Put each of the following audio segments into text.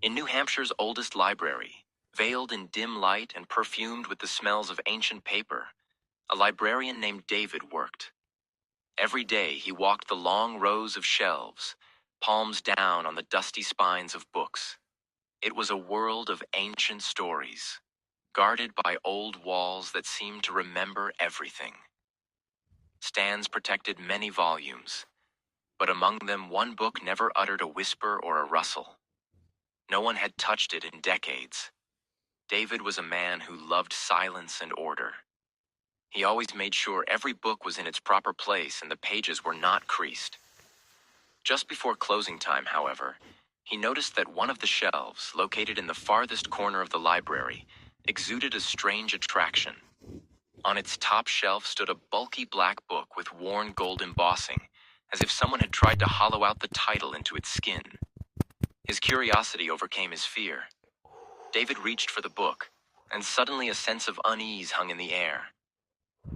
In New Hampshire's oldest library, veiled in dim light and perfumed with the smells of ancient paper, a librarian named David worked. Every day he walked the long rows of shelves, palms down on the dusty spines of books. It was a world of ancient stories, guarded by old walls that seemed to remember everything. Stands protected many volumes, but among them one book never uttered a whisper or a rustle. No one had touched it in decades. David was a man who loved silence and order. He always made sure every book was in its proper place and the pages were not creased. Just before closing time, however, he noticed that one of the shelves, located in the farthest corner of the library, exuded a strange attraction. On its top shelf stood a bulky black book with worn gold embossing, as if someone had tried to hollow out the title into its skin. His curiosity overcame his fear. David reached for the book, and suddenly a sense of unease hung in the air.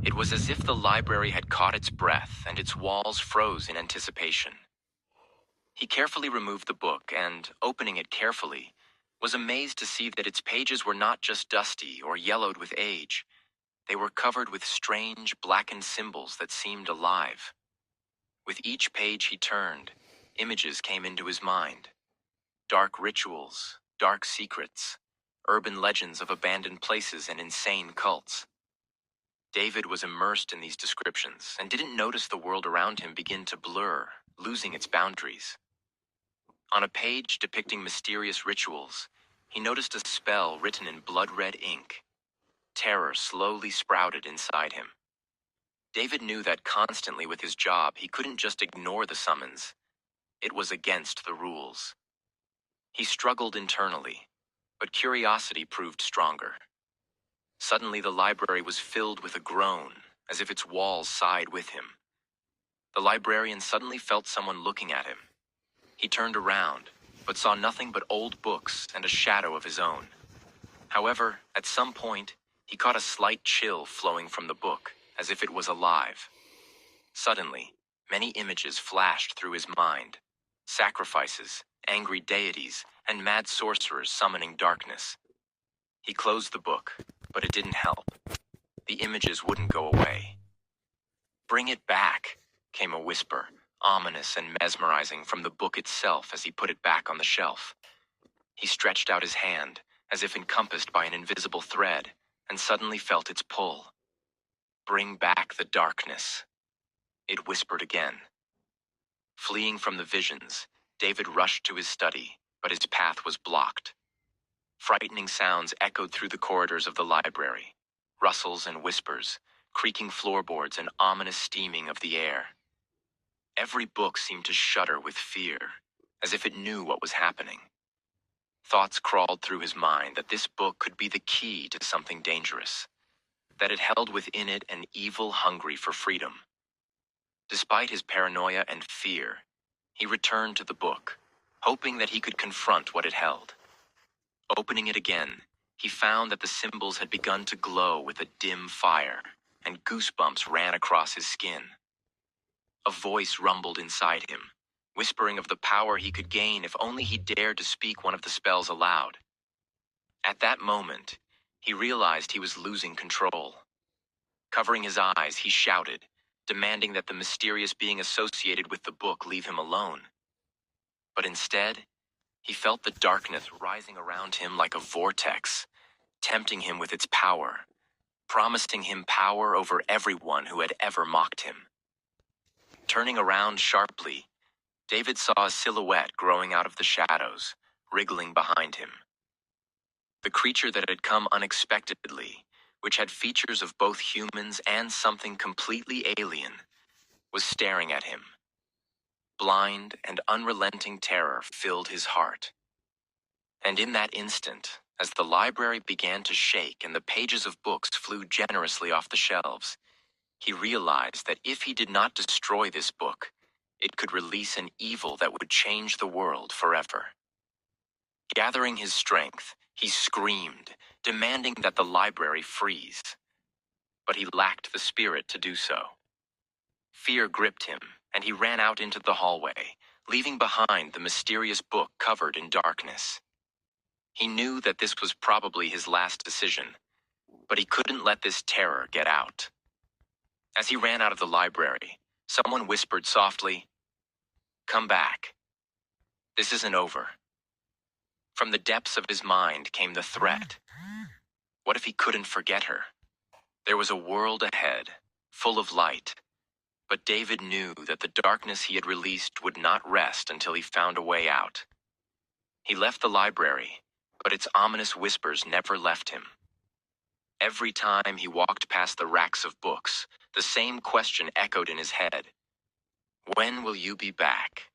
It was as if the library had caught its breath and its walls froze in anticipation. He carefully removed the book and, opening it carefully, was amazed to see that its pages were not just dusty or yellowed with age. They were covered with strange, blackened symbols that seemed alive. With each page he turned, images came into his mind. Dark rituals, dark secrets, urban legends of abandoned places and insane cults. David was immersed in these descriptions and didn't notice the world around him begin to blur, losing its boundaries. On a page depicting mysterious rituals, he noticed a spell written in blood-red ink. Terror slowly sprouted inside him. David knew that constantly with his job, he couldn't just ignore the summons. It was against the rules. He struggled internally, but curiosity proved stronger. Suddenly, the library was filled with a groan, as if its walls sighed with him. The librarian suddenly felt someone looking at him. He turned around, but saw nothing but old books and a shadow of his own. However, at some point, he caught a slight chill flowing from the book, as if it was alive. Suddenly, many images flashed through his mind. Sacrifices, angry deities, and mad sorcerers summoning darkness. He closed the book, but it didn't help. The images wouldn't go away. "Bring it back," came a whisper, ominous and mesmerizing from the book itself as he put it back on the shelf. He stretched out his hand, as if encompassed by an invisible thread, and suddenly felt its pull. "Bring back the darkness," it whispered again. Fleeing from the visions, David rushed to his study, but his path was blocked. Frightening sounds echoed through the corridors of the library, rustles and whispers, creaking floorboards and ominous steaming of the air. Every book seemed to shudder with fear, as if it knew what was happening. Thoughts crawled through his mind that this book could be the key to something dangerous, that it held within it an evil hungry for freedom. Despite his paranoia and fear, he returned to the book, hoping that he could confront what it held. Opening it again, he found that the symbols had begun to glow with a dim fire, and goosebumps ran across his skin. A voice rumbled inside him, whispering of the power he could gain if only he dared to speak one of the spells aloud. At that moment, he realized he was losing control. Covering his eyes, he shouted, demanding that the mysterious being associated with the book leave him alone. But instead, he felt the darkness rising around him like a vortex, tempting him with its power, promising him power over everyone who had ever mocked him. Turning around sharply, David saw a silhouette growing out of the shadows, wriggling behind him. The creature that had come unexpectedly, which had features of both humans and something completely alien, was staring at him. Blind and unrelenting terror filled his heart. And in that instant, as the library began to shake and the pages of books flew generously off the shelves, he realized that if he did not destroy this book, it could release an evil that would change the world forever. Gathering his strength, he screamed, demanding that the library freeze. But he lacked the spirit to do so. Fear gripped him, and he ran out into the hallway, leaving behind the mysterious book covered in darkness. He knew that this was probably his last decision, but he couldn't let this terror get out. As he ran out of the library, someone whispered softly, "Come back. This isn't over." From the depths of his mind came the threat. What if he couldn't forget her? There was a world ahead, full of light, but David knew that the darkness he had released would not rest until he found a way out. He left the library, but its ominous whispers never left him. Every time he walked past the racks of books, the same question echoed in his head. When will you be back?